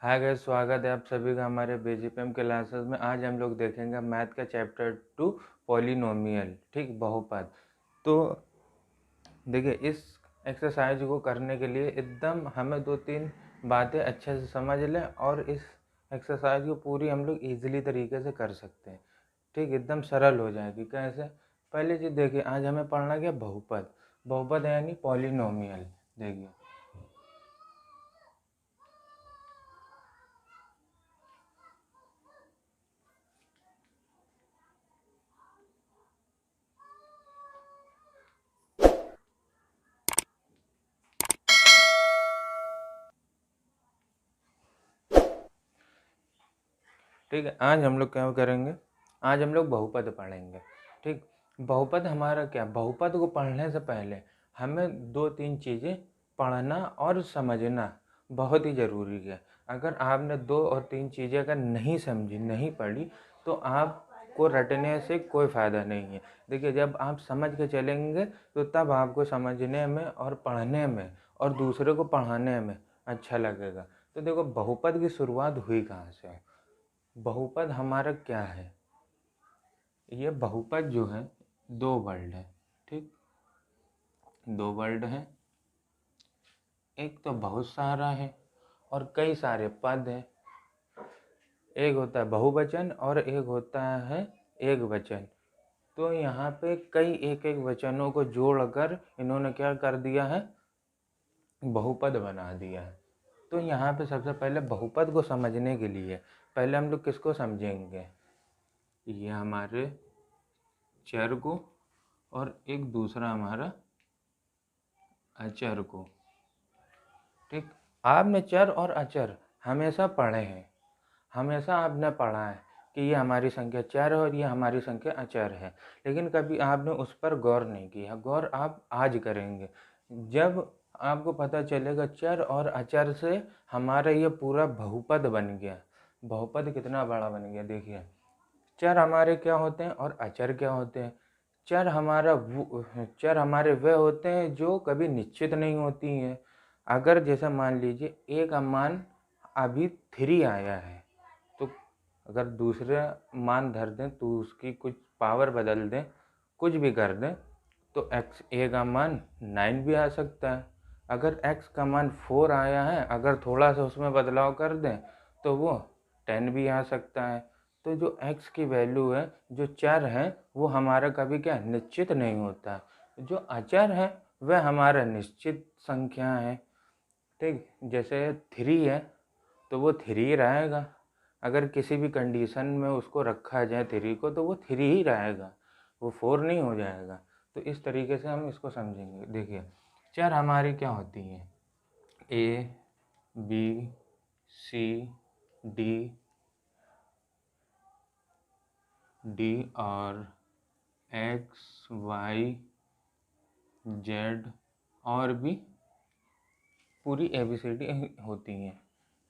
Hi guys, स्वागत है आप सभी का हमारे बीजीपीएम क्लासेस में। आज हम लोग देखेंगे मैथ का चैप्टर 2 पॉलिनोमियल, ठीक, बहुपद। तो देखिए, इस एक्सरसाइज को करने के लिए एकदम हमें 2-3 बातें अच्छे से समझ लें और इस एक्सरसाइज को पूरी हम लोग इजीली तरीके से कर सकते हैं, ठीक, एकदम सरल हो जाएगी। कैसे? पहली चीज़ देखिए, आज हमें पढ़ना क्या, बहुपद। बहुपद यानी पॉलिनोमियल। देखिए, ठीक है, आज हम लोग क्या करेंगे, आज हम लोग बहुपद पढ़ेंगे। ठीक, बहुपद हमारा क्या, बहुपद को पढ़ने से पहले हमें 2-3 चीज़ें पढ़ना और समझना बहुत ही ज़रूरी है। अगर आपने 2 और 3 चीज़ें अगर नहीं समझी, नहीं पढ़ी, तो आपको रटने से कोई फ़ायदा नहीं है। देखिए, जब आप समझ के चलेंगे तो तब आपको समझने में और पढ़ने में और दूसरे को पढ़ाने में अच्छा लगेगा। तो देखो, बहुपद की शुरुआत हुई कहाँ से? बहुपद हमारा क्या है? ये बहुपद जो है, 2 वर्ड है, ठीक, 2 वर्ड है। एक तो बहुत सारा है और कई सारे पद है। एक होता है बहुवचन और एक होता है एक वचन। तो यहाँ पे कई एक एक वचनों को जोड़कर इन्होंने क्या कर दिया है, बहुपद बना दिया है। तो यहाँ पे सबसे पहले बहुपद को समझने के लिए पहले हम लोग किसको समझेंगे, ये हमारे चर को और एक दूसरा हमारा अचर को। ठीक, आपने चर और अचर हमेशा पढ़े हैं, हमेशा आपने पढ़ा है कि ये हमारी संख्या चर है और ये हमारी संख्या अचर है, लेकिन कभी आपने उस पर गौर नहीं किया। गौर आप आज करेंगे जब आपको पता चलेगा चर और अचर से हमारा ये पूरा बहुपद बन गया। बहुपद कितना बड़ा बन गया, देखिए। चर हमारे क्या होते हैं और अचर क्या होते हैं? चर हमारे वे होते हैं जो कभी निश्चित नहीं होती हैं। अगर जैसे मान लीजिए एक मान अभी 3 आया है, तो अगर दूसरा मान धर दें तो उसकी कुछ पावर बदल दें, कुछ भी कर दें, तो एक्स ए का मान 9 भी आ सकता है। अगर एक्स का मान 4 आया है, अगर थोड़ा सा उसमें बदलाव कर दें तो वो 10 भी आ सकता है। तो जो एक्स की वैल्यू है, जो चर है, वो हमारा कभी क्या निश्चित नहीं होता। जो अचर है वह हमारा निश्चित संख्या है। ठीक, जैसे 3 है तो वो 3 रहेगा। अगर किसी भी कंडीशन में उसको रखा जाए 3 को, तो वो 3 ही रहेगा, वो 4 नहीं हो जाएगा। तो इस तरीके से हम इसको समझेंगे। देखिए, चर हमारी क्या होती हैं, ए, बी, सी, डी, डी और एक्स, वाई, जेड और भी पूरी ABCD होती हैं।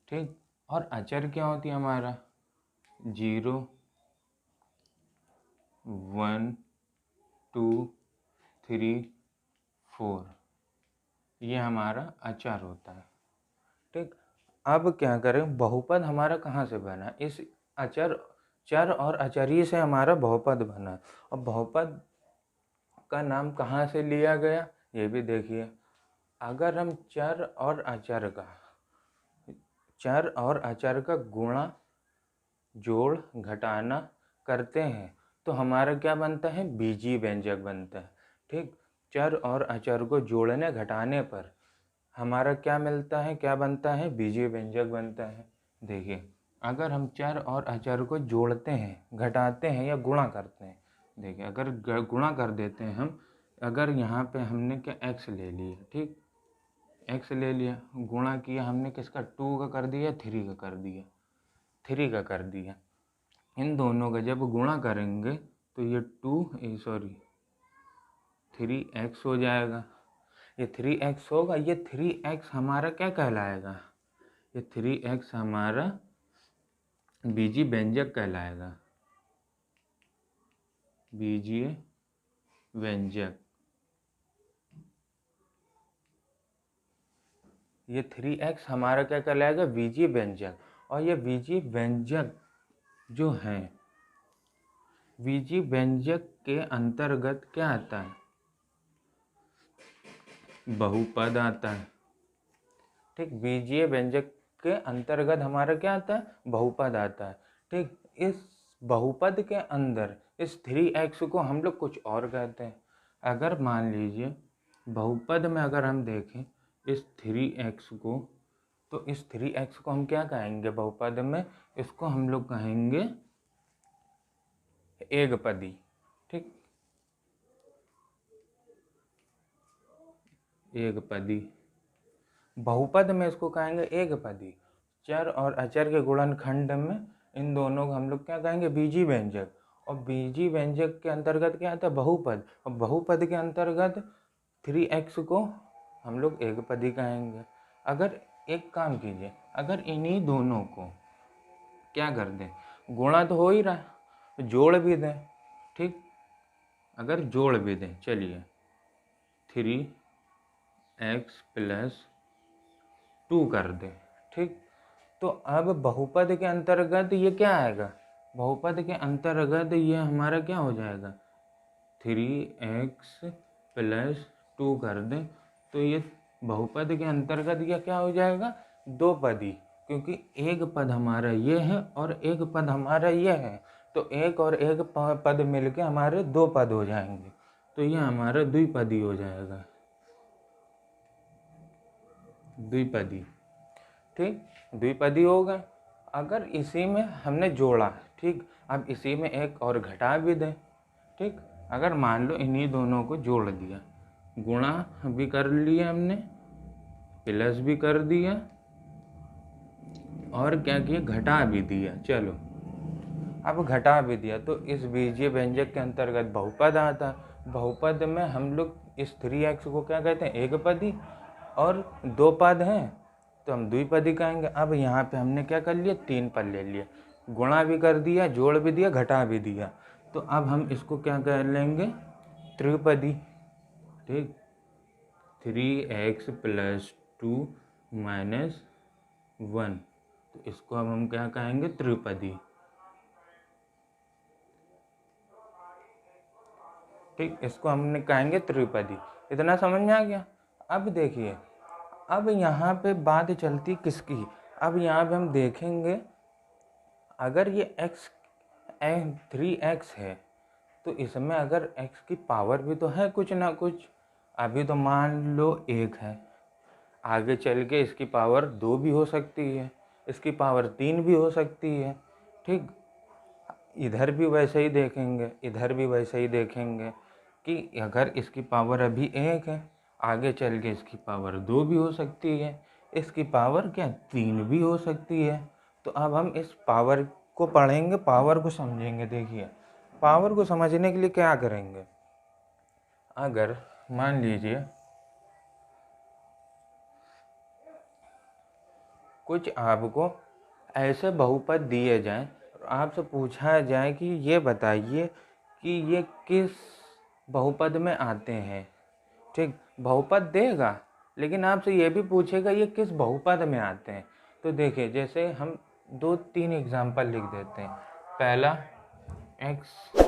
ठीक, और अचर क्या होती है हमारा, 0, 1, 2, 3, 4, ये हमारा अचर होता है। ठीक, अब क्या करें, बहुपद हमारा कहाँ से बना? इस अचर, चर और अचरी से हमारा बहुपद बना। और बहुपद का नाम कहाँ से लिया गया, ये भी देखिए। अगर हम चर और अचर का गुणा, जोड़, घटाना करते हैं तो हमारा क्या बनता है, बीजीय व्यंजक बनता है। ठीक, चर और अचर को जोड़ने घटाने पर हमारा क्या मिलता है, क्या बनता है, बीजीय व्यंजक बनता है। देखिए, अगर हम चर और अचर को जोड़ते हैं, घटाते हैं या गुणा करते हैं, देखिए अगर गुणा कर देते हैं हम, अगर यहाँ पे हमने क्या एक्स ले लिया, ठीक, एक्स ले लिया, गुणा किया हमने किसका, 2 का कर दिया, 3 का कर दिया, 3 का कर दिया। इन दोनों का जब गुणा करेंगे तो ये 3x हो जाएगा। ये 3x होगा, ये 3x हमारा क्या कहलाएगा, ये 3x हमारा बीजीय व्यंजक कहलाएगा, बीजीय व्यंजक। ये 3x हमारा क्या कहलाएगा, बीजीय व्यंजक। और ये बीजीय व्यंजक जो है, बीजीय व्यंजक के अंतर्गत क्या आता है, बहुपद आता है। ठीक, बीजीय व्यंजक के अंतर्गत हमारा क्या आता है, बहुपद आता है। ठीक, इस बहुपद के अंदर इस 3x को हम लोग कुछ और कहते हैं। अगर मान लीजिए बहुपद में अगर हम देखें इस 3x को, तो इस 3x को हम क्या कहेंगे बहुपद में, इसको हम लोग कहेंगे एकपदी। ठीक, एकपदी। बहुपद में इसको कहेंगे एकपदी। चर और अचर के गुणनखंड में इन दोनों को हम लोग क्या कहेंगे, बीजीय व्यंजक। और बीजीय व्यंजक के अंतर्गत क्या आता है, बहुपद। और बहुपद के अंतर्गत 3x को हम लोग एकपदी कहेंगे। अगर एक काम कीजिए, अगर इन्हीं दोनों को क्या कर दें, गुणा तो हो ही रहा है, जोड़ भी दें। ठीक, अगर जोड़ भी दें, चलिए 3x + 2 कर दें। ठीक, तो अब बहुपद के अंतर्गत ये क्या आएगा, बहुपद के अंतर्गत ये हमारा क्या हो जाएगा, 3x + 2 कर दें, तो ये बहुपद के अंतर्गत ये क्या हो जाएगा, दो पदी। क्योंकि एक पद हमारा ये है और एक पद हमारा ये है, तो एक और एक पद मिलके हमारे दो पद हो जाएंगे, तो ये हमारा द्विपदी हो जाएगा, द्विपदी। ठीक, द्विपदी हो गए। अगर इसी में हमने जोड़ा, ठीक, अब इसी में एक और घटा भी दें। ठीक, अगर मान लो इन्हीं दोनों को जोड़ दिया, गुणा भी कर लिया हमने, प्लस भी कर दिया, और क्या किया, घटा भी दिया। चलो, अब घटा भी दिया तो इस बीजीय व्यंजक के अंतर्गत बहुपद आता है। बहुपद में हम लोग इस 3x को क्या कहते हैं, एकपदी, और दो पद हैं तो हम द्विपदी कहेंगे। अब यहाँ पे हमने क्या कर लिया, तीन पद ले लिए, गुणा भी कर दिया, जोड़ भी दिया, घटा भी दिया, तो अब हम इसको क्या कर लेंगे, त्रिपदी। ठीक, 3x + 2 - 1, तो इसको अब हम क्या कहेंगे, त्रिपदी। ठीक, इसको हमने कहेंगे त्रिपदी। इतना समझ में आ गया। अब देखिए, अब यहाँ पे बात चलती किसकी, अब यहाँ पे हम देखेंगे, अगर ये x 3x है तो इसमें अगर x की पावर भी तो है कुछ ना कुछ। अभी तो मान लो 1 है, आगे चल के इसकी पावर 2 भी हो सकती है, इसकी पावर 3 भी हो सकती है। ठीक, इधर भी वैसे ही देखेंगे, इधर भी वैसे ही देखेंगे कि अगर इसकी पावर अभी 1 है, आगे चल के इसकी पावर 2 भी हो सकती है, इसकी पावर क्या 3 भी हो सकती है। तो अब हम इस पावर को पढ़ेंगे, पावर को समझेंगे। देखिए, पावर को समझने के लिए क्या करेंगे, अगर मान लीजिए कुछ आपको ऐसे बहुपद दिए जाएं और आपसे पूछा जाए कि ये बताइए कि ये किस बहुपद में आते हैं। ठीक, बहुपद देगा लेकिन आपसे ये भी पूछेगा ये किस बहुपद में आते हैं। तो देखिए, जैसे हम 2-3 एग्जाम्पल लिख देते हैं। पहला x +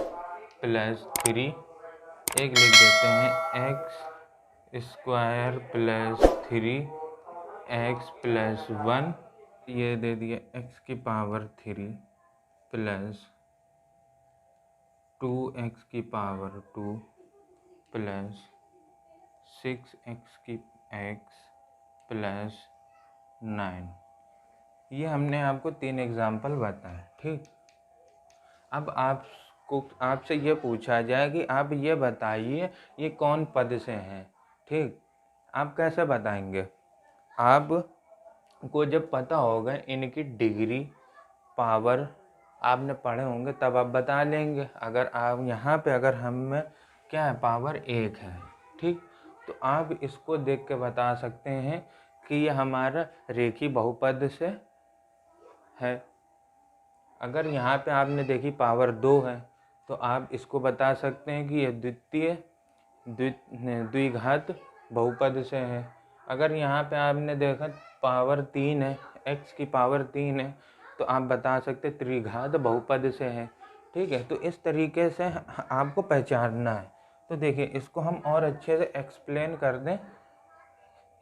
3, एक लिख देते हैं x² + 3 x + 1, ये दे दिया x की पावर 3 + 2x की पावर 2 + 6x + 9। ये हमने आपको 3 एग्जाम्पल बताए। ठीक, अब आपसे ये पूछा जाए कि आप ये बताइए ये कौन पद से हैं। ठीक, आप कैसे बताएंगे, आप को जब पता होगा इनकी डिग्री, पावर आपने पढ़े होंगे तब आप बता लेंगे। अगर आप यहाँ पे अगर हम में क्या है, पावर 1 है, ठीक, तो आप इसको देख के बता सकते हैं कि ये हमारा रेखी बहुपद से है। अगर यहाँ पे आपने देखी पावर 2 है तो आप इसको बता सकते हैं कि ये द्विघात बहुपद से है। अगर यहाँ पे आपने देखा पावर 3 है, x की पावर 3 है, तो आप बता सकते त्रिघात बहुपद से है। ठीक है, तो इस तरीके से आपको पहचानना है। तो देखिए इसको हम और अच्छे से एक्सप्लेन कर दें,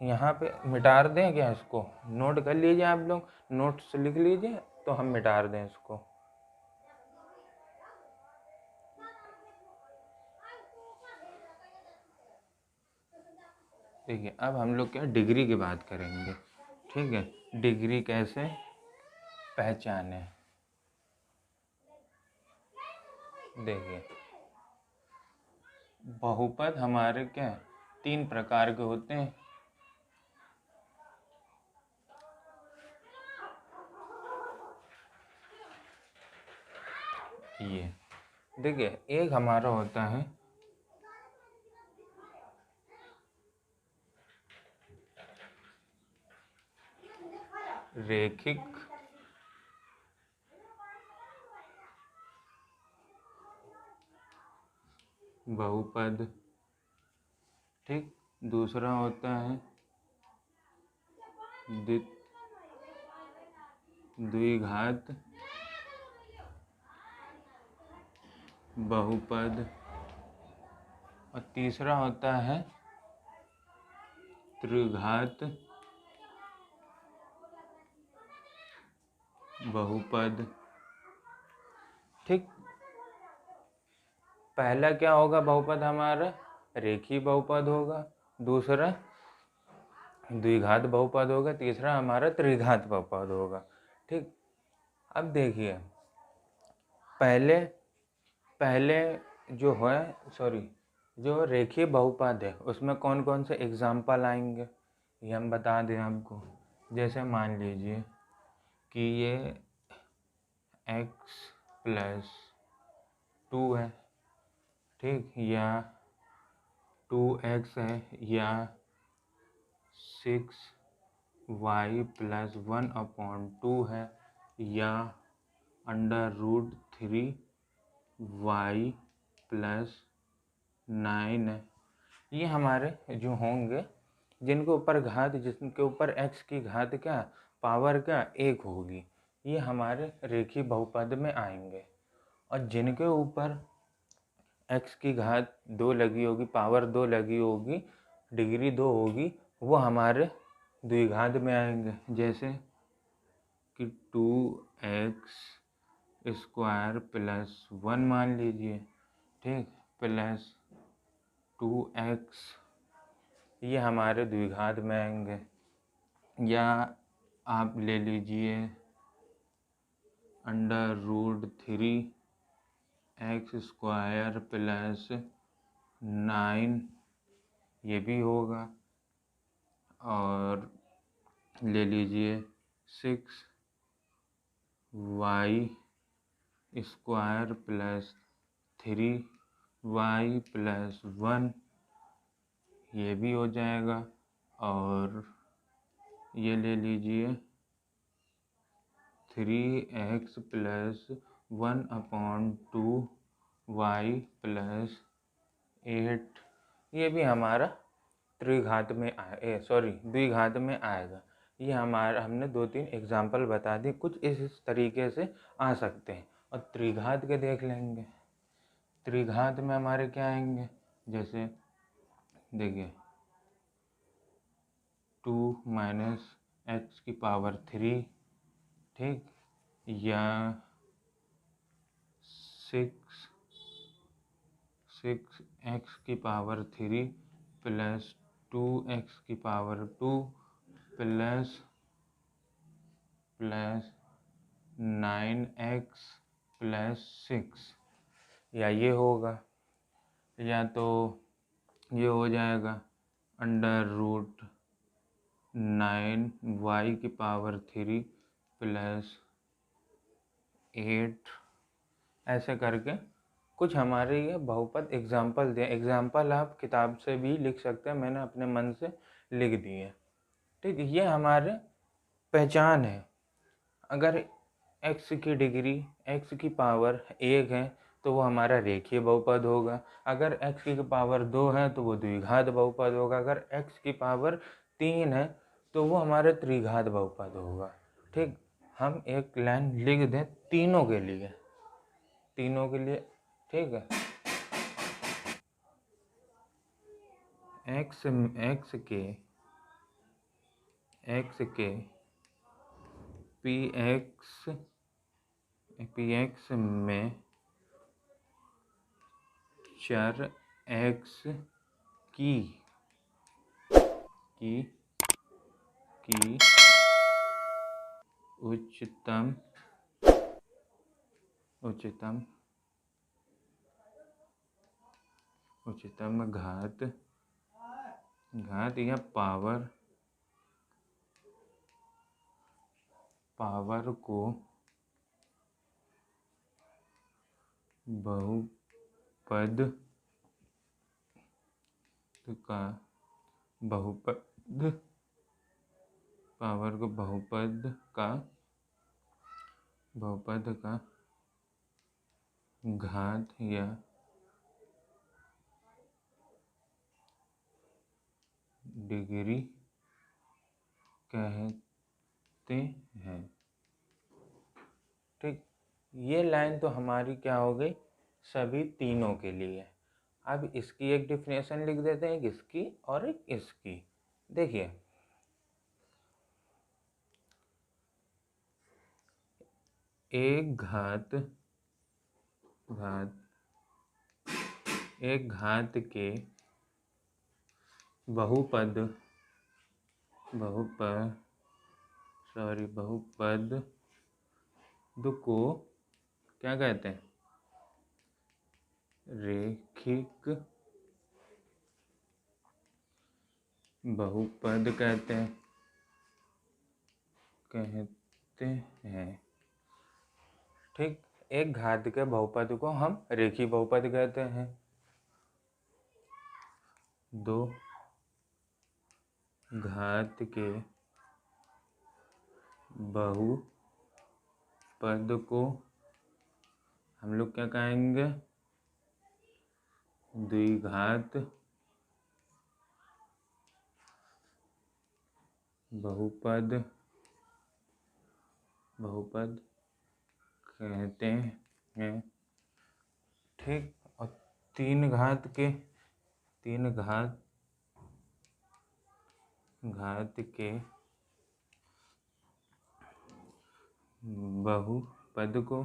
यहाँ पे मिटा दें क्या, इसको नोट कर लीजिए, आप लोग नोट्स लिख लीजिए, तो हम मिटा दें इसको। देखिए अब हम लोग क्या डिग्री की बात करेंगे। ठीक है, डिग्री कैसे पहचाने। देखिए बहुपद हमारे क्या 3 प्रकार के होते हैं। ये देखिए एक हमारा होता है रेखिक बहुपद। ठीक, दूसरा होता है द्विघात बहुपद, और तीसरा होता है त्रिघात बहुपद। ठीक, पहला क्या होगा बहुपद हमारा, रेखीय बहुपद होगा, दूसरा द्विघात बहुपद होगा, तीसरा हमारा त्रिघात बहुपद होगा। ठीक, अब देखिए पहले पहले जो है जो रेखीय बहुपद है उसमें कौन कौन से एग्जाम्पल आएंगे ये हम बता दें आपको। जैसे मान लीजिए कि ये x + 2 है, ठीक, या 2x है, या 6y + 1/2 है, या √3y + 9 है। ये हमारे जो होंगे जिनके ऊपर घात, जिनके ऊपर x की घात क्या पावर क्या 1 होगी, ये हमारे रेखीय बहुपद में आएंगे। और जिनके ऊपर x की घात 2 लगी होगी, पावर 2 लगी होगी, डिग्री 2 होगी, वो हमारे द्विघात में आएंगे। जैसे कि 2x² + 1 मान लीजिए, ठीक, + 2x, ये हमारे द्विघात में आएंगे। या आप ले लीजिए √3x² + 9, ये भी होगा। और ले लीजिए 6y² + 3y + 1, ये भी हो जाएगा। और ये ले लीजिए 3x + 1/2y + 8, ये भी हमारा द्विघात में आएगा। ये हमारा हमने 2-3 एग्जाम्पल बता दिए, कुछ इस तरीके से आ सकते हैं। और त्रिघात के देख लेंगे। त्रिघात में हमारे क्या आएंगे, जैसे देखिए 2 - x⁻3, ठीक, या 6x⁻3 + 2x⁻2 + 9x + 6, या ये होगा। या तो ये हो जाएगा √9y⁻3 + 8, ऐसे करके कुछ हमारे ये बहुपद एग्जाम्पल दिए। एग्जाम्पल आप किताब से भी लिख सकते हैं, मैंने अपने मन से लिख दिए। ठीक, ये हमारे पहचान है। अगर x की डिग्री, x की पावर 1 है तो वो हमारा रेखीय बहुपद होगा। अगर x की पावर 2 है तो वो द्विघात बहुपद होगा। अगर x की पावर 3 है तो वो हमारा त्रिघात बहुपद होगा। ठीक, हम एक लाइन लिख दें तीनों के लिए, ठीक है। x के px में चर x की उच्चतम घात या पावर को बहुपद का घात या डिग्री कहते हैं। ठीक, ये लाइन तो हमारी क्या हो गई, सभी तीनों के लिए। अब इसकी एक डिफिनेशन लिख देते हैं, इसकी और एक इसकी। देखिए, एक घात के बहुपद को क्या कहते हैं, रैखिक बहुपद कहते हैं। ठीक, एक घात के बहुपद को हम रेखीय बहुपद कहते हैं। दो घात के बहुपद को हम लोग क्या कहेंगे, द्विघात बहुपद कहते हैं। ठीक, और तीन घात के बहुपद को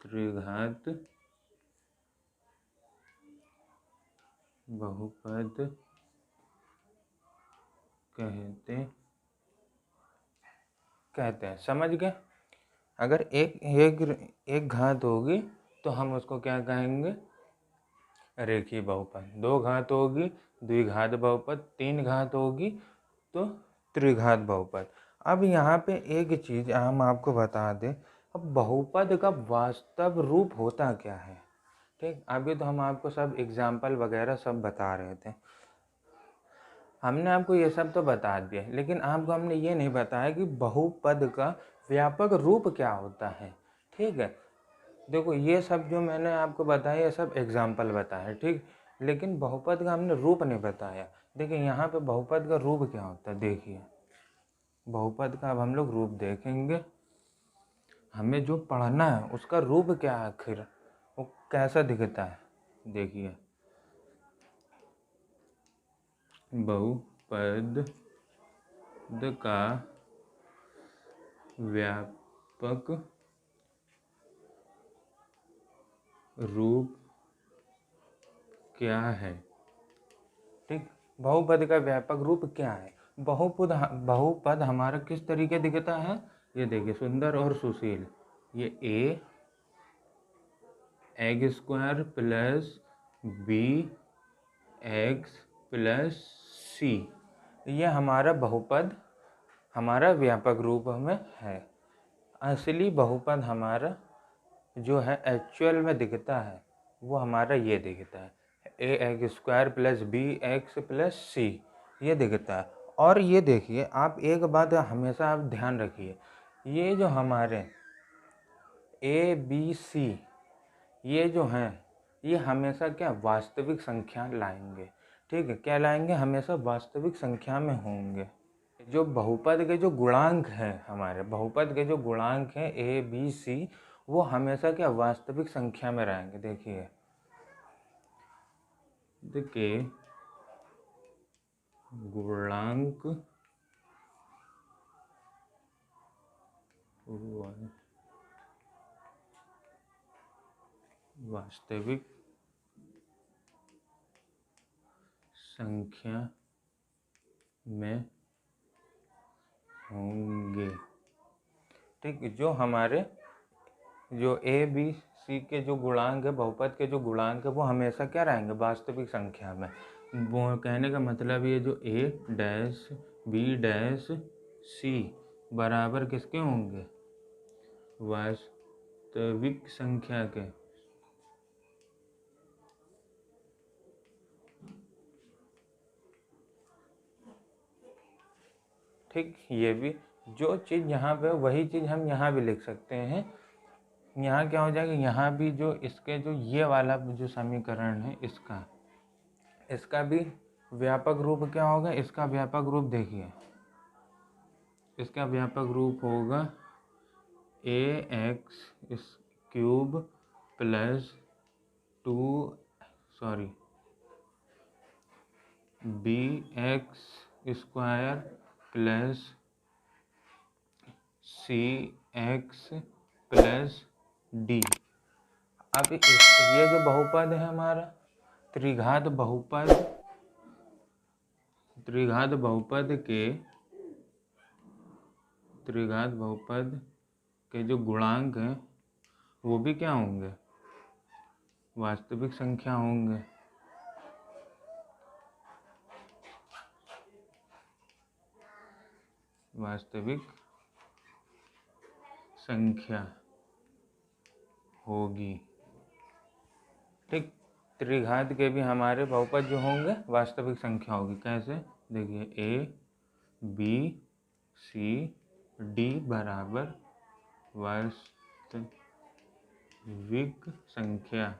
त्रिघात बहुपद कहते हैं। समझ गए? अगर एक घात होगी तो हम उसको क्या कहेंगे, रेखीय बहुपद। दो घात होगी द्विघात बहुपद, तीन घात होगी तो त्रिघात बहुपद। अब यहाँ पे एक चीज हम आपको बता दें, अब बहुपद का वास्तव रूप होता क्या है। ठीक, अभी तो हम आपको सब एग्जाम्पल वगैरह सब बता रहे थे, हमने आपको ये सब तो बता दिया, लेकिन आपको हमने ये नहीं बताया कि बहुपद का व्यापक रूप क्या होता है। ठीक है, देखो ये सब जो मैंने आपको बताया ये सब एग्जाम्पल बताया, ठीक, लेकिन बहुपद का हमने रूप नहीं बताया। देखिए यहाँ पे बहुपद का रूप क्या होता है, देखिए बहुपद का अब हम लोग रूप देखेंगे। हमें जो पढ़ना है उसका रूप क्या है, आखिर वो कैसा दिखता है। देखिए बहुपद का व्यापक रूप क्या है। ठीक, बहुपद का व्यापक रूप क्या है। बहुपद हमारा किस तरीके दिखता है, ये देखिए सुंदर और सुशील। ये X square plus B X plus C, ये हमारा बहुपद हमारा व्यापक रूप में है। असली बहुपद हमारा जो है एक्चुअल में दिखता है वो हमारा ये दिखता है, A X square plus B X plus C, ये दिखता है। और ये देखिए आप एक बात हमेशा आप ध्यान रखिए, ये जो हमारे ए बी सी ये जो हैं ये हमेशा क्या वास्तविक संख्या लाएंगे। ठीक है, क्या लाएंगे, हमेशा वास्तविक संख्या में होंगे। जो बहुपद के जो गुणांक हैं, हमारे बहुपद के जो गुणांक हैं ए बी सी, वो हमेशा क्या वास्तविक संख्या में रहेंगे। देखिए गुणांक वास्तविक संख्या में होंगे। ठीक, जो हमारे जो ए बी सी के जो गुणांक है, बहुपद के जो गुणांक है, वो हमेशा क्या रहेंगे वास्तविक संख्या में। वो कहने का मतलब ये जो ए डैश बी डैश सी बराबर किसके होंगे, वास्तविक संख्या के। ठीक, ये भी जो चीज़ यहाँ पे वही चीज़ हम यहाँ भी लिख सकते हैं। यहाँ क्या हो जाएगा, यहाँ भी जो इसके जो ये वाला जो समीकरण है इसका भी व्यापक रूप क्या होगा, इसका व्यापक रूप देखिए, इसका व्यापक रूप होगा ax cube plus bx square plus cx plus D. अब ये जो बहुपद है हमारा त्रिघात बहुपद के जो गुणांक हैं वो भी क्या होंगे, वास्तविक संख्या होंगे। वास्तविक संख्या होगी। ठीक, त्रिघात के भी हमारे बहुपद जो होंगे वास्तविक संख्या होगी। कैसे, देखिए ए बी सी डी बराबर वास्तविक संख्या।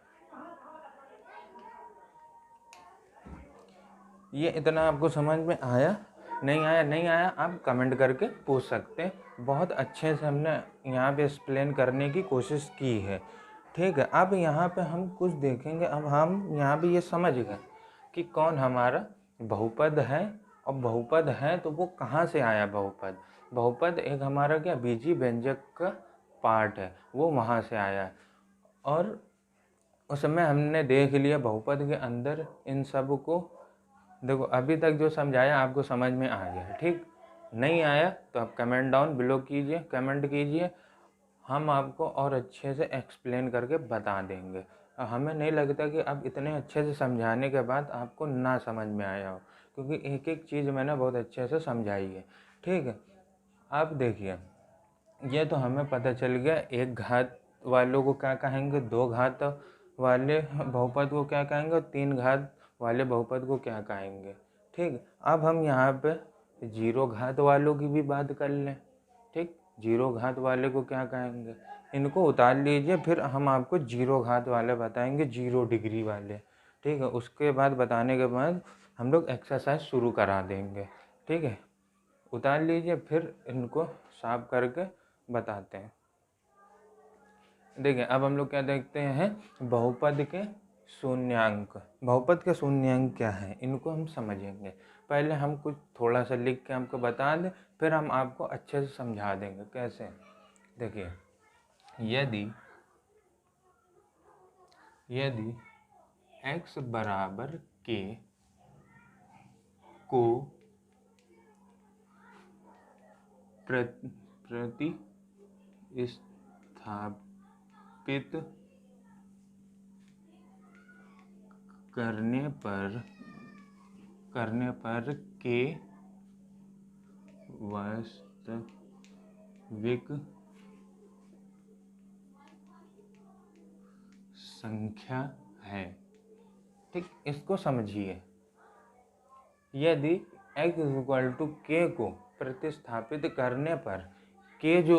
ये इतना आपको समझ में आया? नहीं आया आप कमेंट करके पूछ सकते हैं। बहुत अच्छे से हमने यहाँ पे एक्सप्लेन करने की कोशिश की है। ठीक है, अब यहाँ पे हम कुछ देखेंगे। अब हम यहाँ पे ये समझ गए कि कौन हमारा बहुपद है, और बहुपद है तो वो कहाँ से आया बहुपद एक हमारा क्या बीजी व्यंजक का पार्ट है, वो वहाँ से आया। और उस समय हमने देख लिया बहुपद के अंदर इन सब को। देखो अभी तक जो समझाया आपको समझ में आ गया। ठीक, नहीं आया तो आप कमेंट डाउन बिलो कीजिए, कमेंट कीजिए, हम आपको और अच्छे से एक्सप्लेन करके बता देंगे। हमें नहीं लगता कि अब इतने अच्छे से समझाने के बाद आपको ना समझ में आया हो, क्योंकि एक एक चीज़ मैंने बहुत अच्छे से समझाई है। ठीक है, आप देखिए ये तो हमें पता चल गया एक घात वालों को क्या कहेंगे, दो घात वाले बहुपद को क्या कहेंगे, और तीन घात वाले बहुपद को क्या कहेंगे। ठीक, अब हम यहाँ पे जीरो घात वालों की भी बात कर लें। ठीक, जीरो घात वाले को क्या कहेंगे, इनको उतार लीजिए, फिर हम आपको जीरो घात वाले बताएंगे, 0 डिग्री वाले। ठीक है, उसके बाद बताने के बाद हम लोग एक्सरसाइज शुरू करा देंगे। ठीक है, उतार लीजिए, फिर इनको साफ करके बताते हैं। देखिए अब हम लोग क्या देखते हैं, बहुपद के शून्यांक। बहुपद के शून्यांक क्या है, इनको हम समझेंगे। पहले हम कुछ थोड़ा सा लिख के हमको बता दें, फिर हम आपको अच्छे से समझा देंगे कैसे। देखिए यदि x बराबर k को प्रतिस्थापित करने पर k वास्तविक संख्या है। ठीक, इसको समझिए। यदि x इक्वल टू k को प्रतिस्थापित करने पर k जो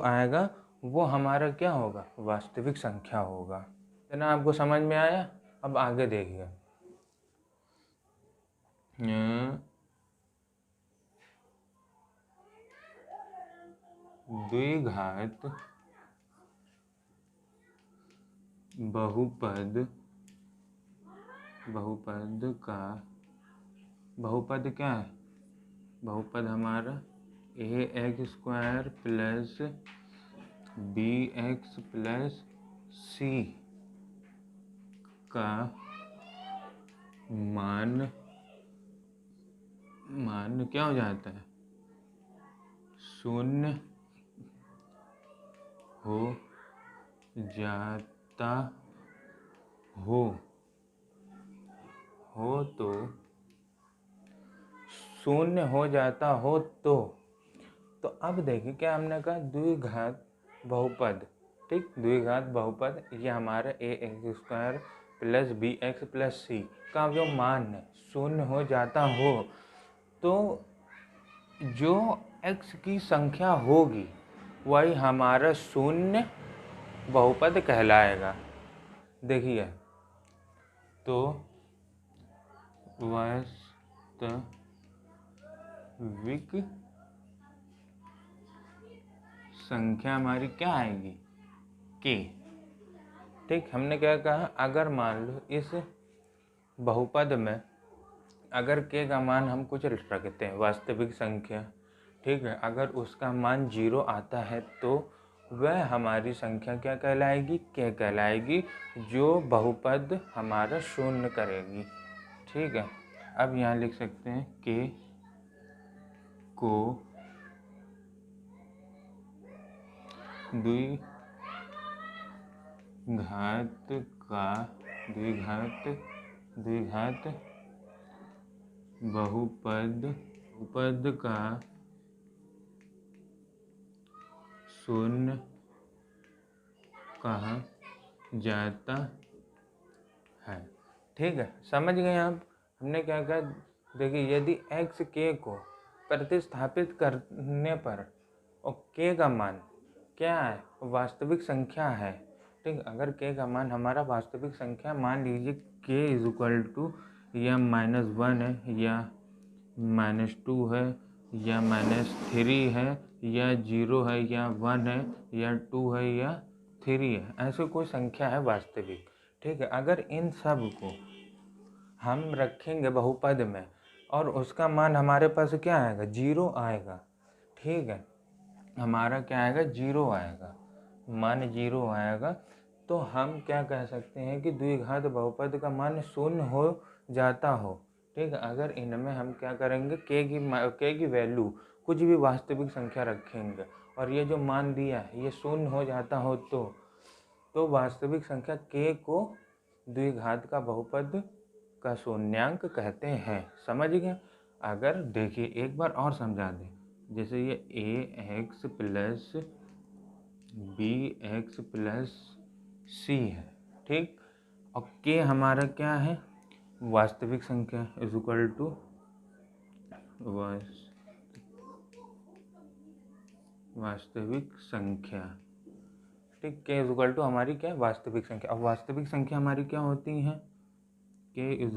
आएगा वो हमारा क्या होगा, वास्तविक संख्या होगा। इतना आपको समझ में आया। अब आगे देखिए, द्विघात बहुपद बहुपद क्या है, बहुपद हमारा ax² plus bx plus c का मान क्या हो जाता है, शून्य हो जाता हो तो शून्य हो जाता हो तो अब देखिए क्या हमने कहा, द्विघात बहुपद, ठीक, द्विघात बहुपद ये हमारा ax² plus bx plus c का जो मान है शून्य हो जाता हो, तो जो x की संख्या होगी वही हमारा शून्य बहुपद कहलाएगा। देखिए, तो वास्तविक संख्या हमारी क्या आएगी, k, ठीक। हमने क्या कहा, अगर मान लो इस बहुपद में अगर k का मान हम कुछ रखते हैं वास्तविक संख्या, ठीक है, अगर उसका मान 0 आता है तो वह हमारी संख्या क्या कहलाएगी, k कहलाएगी, जो बहुपद हमारा शून्य करेगी, ठीक है। अब यहाँ लिख सकते हैं k को द्विघात बहुपद का शून्य कहा जाता है, ठीक है। समझ गए आप, हमने क्या कहा, देखिए यदि x k को प्रतिस्थापित करने पर और k का मान क्या है, वास्तविक संख्या है, ठीक। अगर k का मान हमारा वास्तविक संख्या, मान लीजिए k = या -1 है या -2 है या -3 है या 0 है या 1 है या 2 है या 3 है, ऐसे कोई संख्या है वास्तविक, ठीक है। अगर इन सब को हम रखेंगे बहुपद में और उसका मान हमारे पास क्या आएगा, 0 आएगा, ठीक है, हमारा क्या आएगा, 0 आएगा, मान 0 आएगा, तो हम क्या कह सकते हैं कि द्विघात बहुपद का मान शून्य हो जाता हो, ठीक है। अगर इनमें हम क्या करेंगे, k की वैल्यू कुछ भी वास्तविक संख्या रखेंगे और ये जो मान दिया है ये शून्य हो जाता हो तो वास्तविक संख्या k को द्विघात का बहुपद का शून्यांक कहते हैं। समझ गए। अगर देखिए एक बार और समझा दें, जैसे ये ax plus bx plus c है, ठीक, और k हमारा क्या है, वास्तविक संख्या = वास्तविक संख्या, ठीक, k = हमारी क्या है, वास्तविक संख्या। अब वास्तविक संख्या हमारी क्या होती है, k =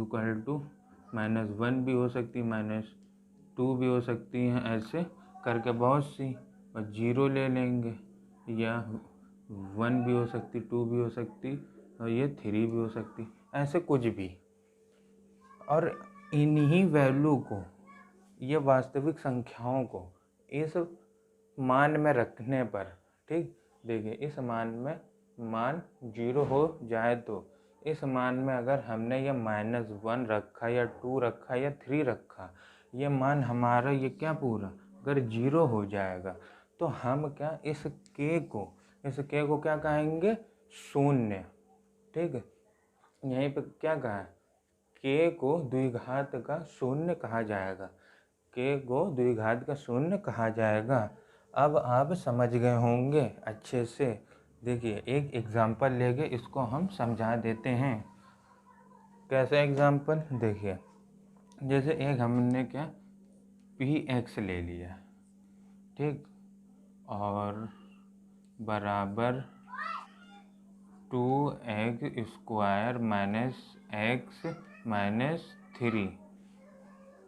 -1 भी हो सकती है, -2 भी हो सकती हैं, ऐसे करके बहुत सी, और 0 ले लेंगे, या 1 भी हो सकती, 2 भी हो सकती, और ये 3 भी हो सकती, ऐसे कुछ भी। और इन्हीं वैल्यू को, ये वास्तविक संख्याओं को इस मान में रखने पर, ठीक, देखिए इस मान में मान 0 हो जाए तो इस मान में अगर हमने ये -1 रखा या 2 रखा या 3 रखा, ये मान हमारा ये क्या पूरा अगर 0 हो जाएगा तो हम क्या इस k को क्या कहेंगे, शून्य, ठीक है। यहीं पे क्या कहा है, k को द्विघात का शून्य कहा जाएगा, k को द्विघात का शून्य कहा जाएगा। अब आप समझ गए होंगे अच्छे से। देखिए एक एग्जाम्पल लेके इसको हम समझा देते हैं। कैसे एग्जाम्पल, देखिए जैसे एक हमने क्या px ले लिया, ठीक, और बराबर 2x² माइनस x माइनस 3।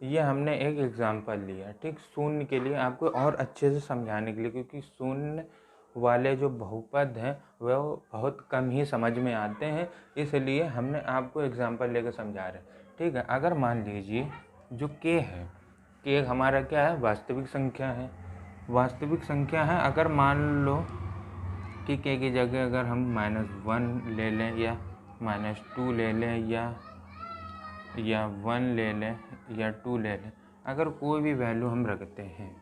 ये हमने एक एग्जाम्पल लिया, ठीक। शून्य के लिए आपको और अच्छे से समझाने के लिए, क्योंकि शून्य वाले जो बहुपद हैं वह बहुत कम ही समझ में आते हैं, इसलिए हमने आपको एग्जाम्पल लेकर समझा रहे हैं, ठीक है। अगर मान लीजिए जो k है, k हमारा क्या है, वास्तविक संख्या है। वास्तविक संख्या है, अगर मान लो कि k की जगह अगर हम -1 ले लें या -2 ले लें या 1 ले लें या 2 ले लें, अगर कोई भी वैल्यू हम रखते हैं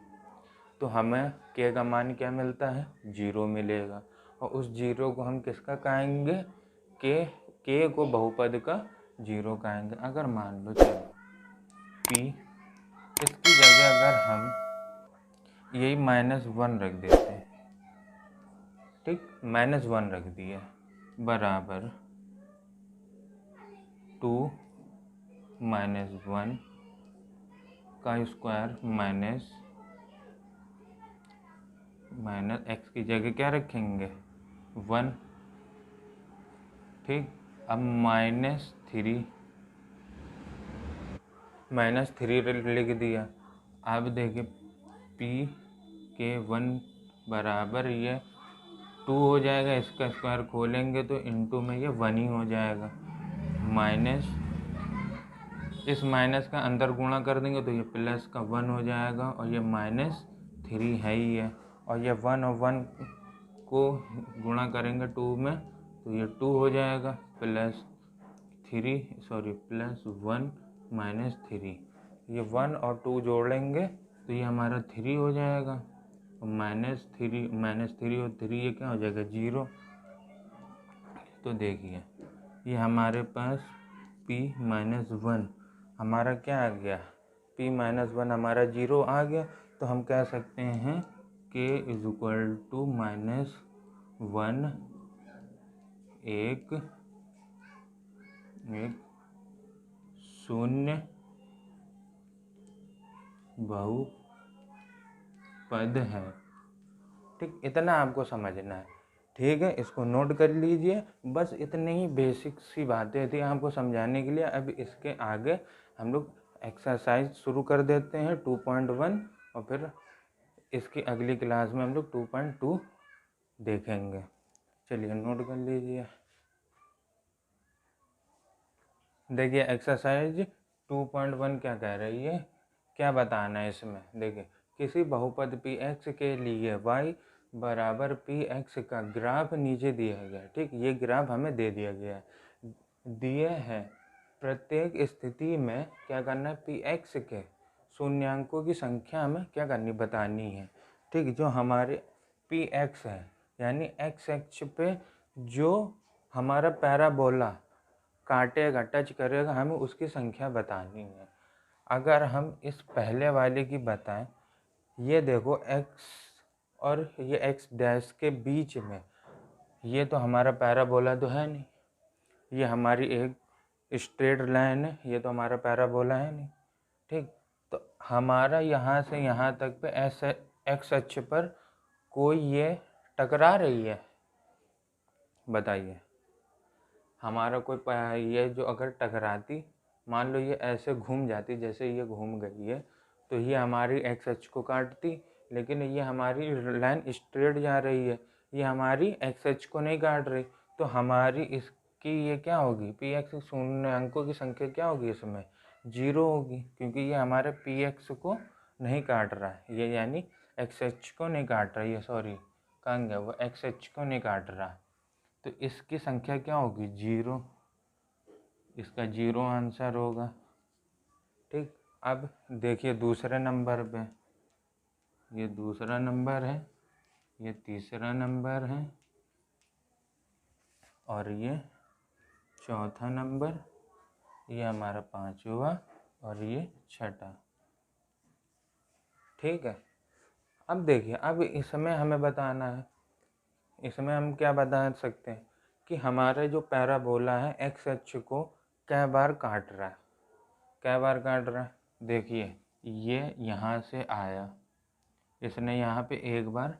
तो हमें k का मान क्या मिलता है, 0 मिलेगा। और उस 0 को हम किसका कहेंगे, k को बहुपद का 0 कहेंगे। अगर मान लो चलो p, इसकी जगह अगर हम यही -1 रख देते हैं, ठीक, -1 रख दिया, बराबर 2 - 1 का स्क्वायर माइनस x की जगह क्या रखेंगे, 1, ठीक। अब -3 लिख दिया। अब देखिए p के 1 बराबर ये 2 हो जाएगा, इसका स्क्वायर खोलेंगे तो इनटू में ये 1 ही हो जाएगा, माइनस इस माइनस का अंदर गुणा कर देंगे तो ये प्लस का 1 हो जाएगा, और ये -3 है ही है, और ये 1 और 1 को गुणा करेंगे 2 में तो ये 2 हो जाएगा, +1 -3, ये 1 और 2 जोड़ेंगे तो ये हमारा 3 हो जाएगा, -3 और 3 ये क्या हो जाएगा, 0। तो देखिए ये हमारे पास p-1 हमारा क्या आ गया, p-1 हमारा 0 आ गया। तो हम कह सकते हैं k = -1 एक शून्य बहुपद है, ठीक। इतना आपको समझना है, ठीक है। इसको नोट कर लीजिए, बस इतनी ही बेसिक सी बातें थी आपको समझाने के लिए। अब इसके आगे हम लोग एक्सरसाइज शुरू कर देते हैं 2.1, और फिर इसकी अगली क्लास में हम लोग 2.2 देखेंगे। चलिए नोट कर लीजिए। देखिए एक्सरसाइज 2.1 क्या कह रही है, क्या बताना है इसमें। देखिए किसी बहुपद px के लिए y बराबर px का ग्राफ नीचे दिया गया, ठीक। ये ग्राफ हमें दे दिया गया है, दिए है प्रत्येक स्थिति में क्या करना है, px के शून्यांकों की संख्या हमें क्या करनी, बतानी है, ठीक। जो हमारे px है यानी x अक्ष पे जो हमारा पैराबोला काटेगा, टच करेगा, हमें उसकी संख्या बतानी है। अगर हम इस पहले वाले की बताएं, ये देखो x और ये x डैश के बीच में, ये तो हमारा पैराबोला तो है नहीं, ये हमारी एक स्ट्रेट लाइन है, ये तो हमारा पैराबोला है नहीं, ठीक। तो हमारा यहाँ से यहाँ तक पे ऐसे x अक्ष पर कोई ये टकरा रही है, बताइए। हमारा कोई ये जो अगर टकराती, मान लो ये ऐसे घूम जाती, जैसे ये घूम गई है, तो ये हमारी एक्स अक्ष को काटती, लेकिन ये हमारी लाइन स्ट्रेट जा रही है, ये हमारी एक्स अक्ष को नहीं काट रही। तो हमारी इसकी ये क्या होगी, पी एक्स शून्यांकों की संख्या क्या होगी, इसमें 0 होगी, क्योंकि ये हमारे पी एक्स को नहीं काट रहा है, ये यानी एक्स अक्ष को नहीं काट रहा है, ये सॉरी कहाँ गया, वो एक्स अक्ष को नहीं काट रहा। तो इसकी संख्या क्या होगी, 0, इसका 0 आंसर होगा, ठीक। अब देखिए दूसरे नंबर पे, ये दूसरा नंबर है, ये तीसरा नंबर है, और ये चौथा नंबर, ये हमारा पांचवा, और ये छठा, ठीक है। अब देखिए, अब इसमें हमें बताना है, इसमें हम क्या बता सकते हैं कि हमारे जो पैराबोला है एक्स अक्ष को कै बार काट रहा है, कै बार काट रहा है। देखिए ये यहाँ से आया, इसने यहाँ पे एक बार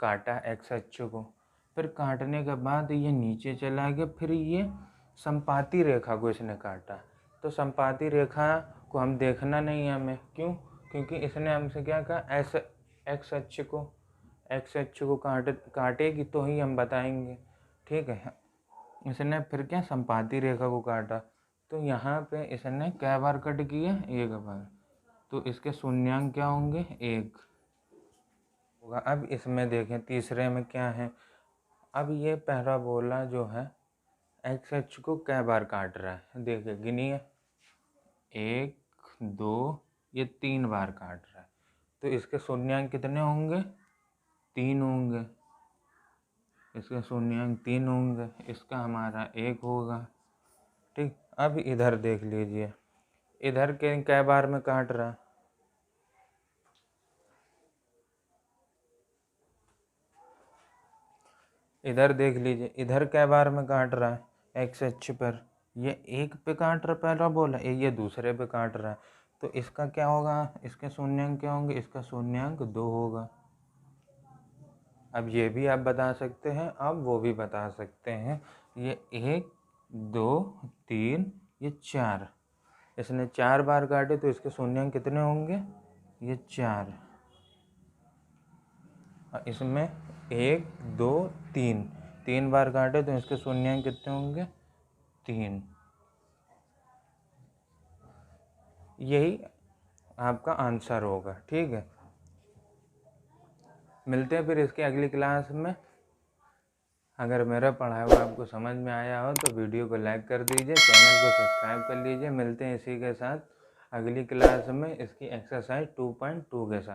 काटा एक्स अक्ष को, फिर काटने के बाद ये नीचे चला गया, फिर ये संपाती रेखा को इसने काटा। तो संपाती रेखा को हम देखना नहीं है हमें, क्यों? क्योंकि इसने हमसे क्या कहा, ऐसे एक्स अक्ष को काटेगी तो ही हम बताएंगे, ठीक है। इसने फिर क्या संपाती रेखा को काटा, तो यहाँ पे इसने कै बार कट किया, एक बार, तो इसके शून्यांक क्या होंगे, 1 होगा। अब इसमें देखें तीसरे में क्या है, अब ये पैराबोला जो है एक्स अक्ष को कै बार काट रहा है, देखिए गिनिए, 1 2 ये 3 बार काट रहा है, तो इसके शून्यांक कितने होंगे, 3 होंगे, इसके शून्यांक 3 होंगे, इसका हमारा 1 होगा, ठीक। अब इधर देख लीजिए, इधर के कै बार में काट रहा है, इधर देख लीजिए, इधर कै बार में काट रहा है एक्स अक्ष पर, ये 1 पे काट रहा पैराबोला, ये दूसरे पे काट रहा है, तो इसका क्या होगा, इसके शून्यांक क्या होंगे, इसका शून्यांक 2 होगा। अब ये भी आप बता सकते हैं, अब वो भी बता सकते हैं, ये 1 2 3 ये 4, इसने 4 बार काटे तो इसके शून्यांक कितने होंगे, ये 4, इसमें 1 2 3 बार काटे तो इसके शून्यांक कितने होंगे, 3। यही आपका आंसर होगा, ठीक है। मिलते हैं फिर इसके अगली क्लास में। अगर मेरा पढ़ाया हुआ आपको समझ में आया हो तो वीडियो को लाइक कर दीजिए, चैनल को सब्सक्राइब कर लीजिए। मिलते हैं इसी के साथ अगली क्लास में इसकी एक्सरसाइज 2.2 के साथ।